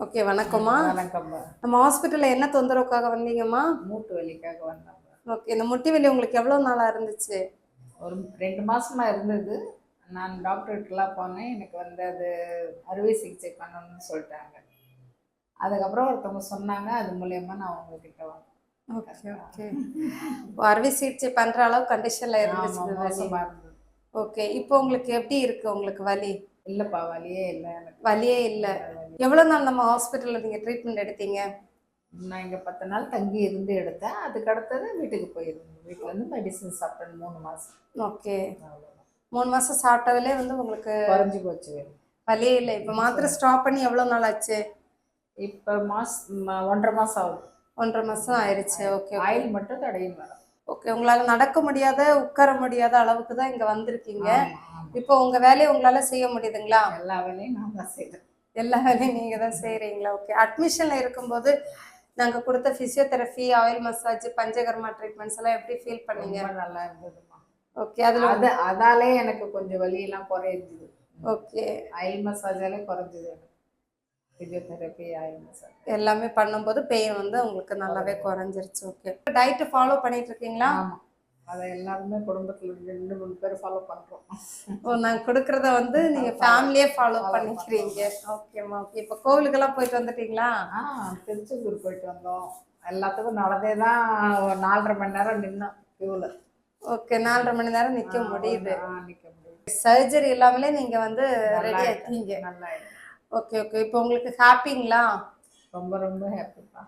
Okay, வணக்கம்மா. வணக்கம்மா. நம்ம ஹாஸ்பிட்டல்ல என்ன தொந்தரவுக்காக வந்தீங்கம்மா? மூட்டு வலிக்காக வந்தோம். ஓகே, இந்த முட்டி வலி உங்களுக்கு எவ்வளோ நாளா இருந்துச்சு? ஒரு 2 மாசமா இருந்தது. நான் டாக்டர்கிட்டலாம் போனேன். எனக்கு வந்து அது அறுவை சிகிச்சை பண்ணணும்னு சொல்லிட்டாங்க. அதுக்கப்புறம் ஒருத்தவங்க சொன்னாங்க. அது மூலியமா நான் உங்ககிட்ட வந்தேன். Okay, okay. அறுவை சிகிச்சை பண்ற அளவு கண்டிஷன்ல இருந்துச்சு ஆமா, இந்த வலி. மோசமா இருந்தது. ஓகே, இப்போ உங்களுக்கு எப்படி இருக்கு உங்களுக்கு வலி? இல்லப்பா, வலியே இல்ல எனக்கு. வலியே இல்ல. எவ்வளோ நாள் நம்ம ஹாஸ்பிட்டல்ல நீங்க ட்ரீட்மெண்ட் எடுத்தீங்க? நான் இங்க 10 நாள் தங்கி இருந்து எடுத்தேன். அதுக்கு அடுத்தது வீட்டுக்கு போயிருந்தேன். வீட்ல இருந்து மெடிசின் சாப்பிட்டேன் 3 மாசம். ஓகே. அவ்வளவுதான். 3 மாசம் சாப்பிட்டதுலே வந்து உங்களுக்கு குறைஞ்சு போச்சு வலி. வலியே இல்ல. இப்போ மாத்திரை ஸ்டாப் பண்ணி எவ்வளோ நாள் ஆச்சு? இப்ப 1.5 மாசம் ஆகுது. 1.5 மாசம் ஆயிருச்சு. Okay, okay. ஆயில் மட்டும் தடவின்னு வரேன். ஓகே, உங்களால நடக்க முடியாத, உட்கார முடியாத அளவுக்கு தான் இங்க வந்திருக்கீங்க. ஆமா, ஆமா. இப்போ உங்க வேலையை உங்களால செய்ய முடியுதுங்களா? எல்லா வேலையும் நான் தான் செய்றேன். எல்லா வேலையும் நீங்க தான் செய்றீங்களா? ஓகே. அட்மிஷன்ல இருக்கும்போது நாங்க கொடுத்த physiotherapy, oil massage, Panchakarma treatments எல்லாம் எப்படி ஃபீல் பண்ணீங்க? ரொம்ப நல்லா இருந்ததுமா. ஓகே. அதுல அதாலே எனக்கு கொஞ்சம் வலியெல்லாம் குறைஞ்சுது. ஓகே. ஆயில் மசாஜாலே குறைஞ்சுது எனக்கு. பிசியோதெரபி, ஆயில் மசாஜ் எல்லாமே பண்ணும்போது பெயின் வந்து உங்களுக்கு நல்லாவே குறைஞ்சிருச்சு. ஓகே. டயட் ஃபாலோ பண்ணிட்டு இருக்கீங்களா? ஆமா. அதை எல்லாருமே குடும்பத்துல 2, 3 பேர் ஃபாலோ பண்றோம். ஓ, நாங்க கொடுக்கறத வந்து நீங்க ஃபேமிலியே ஃபாலோ பண்ணிக்கிறீங்க. ஓகேம்மா. ஓகே. இப்போ கோவிலுக்கெல்லாம் போயிட்டு வந்துட்டீங்களா? திருச்செந்தூர் போயிட்டு வந்தோம். எல்லாத்துக்கும் நடந்தே தான் ஒரு 4.5 மணி நேரம் நின்னோம் கியூல. ஓகே, 4.5 மணி நேரம் நிக்க முடியுது. நிக்க முடியுது. சர்ஜரி இல்லாமலே நீங்க வந்து ரெடி ஆயிட்டீங்க. நல்லா ஓகே, ஓகே. இப்போ உங்களுக்கு ஹாப்பிங்களா? ரொம்ப ரொம்ப ஹாப்பிப்பா.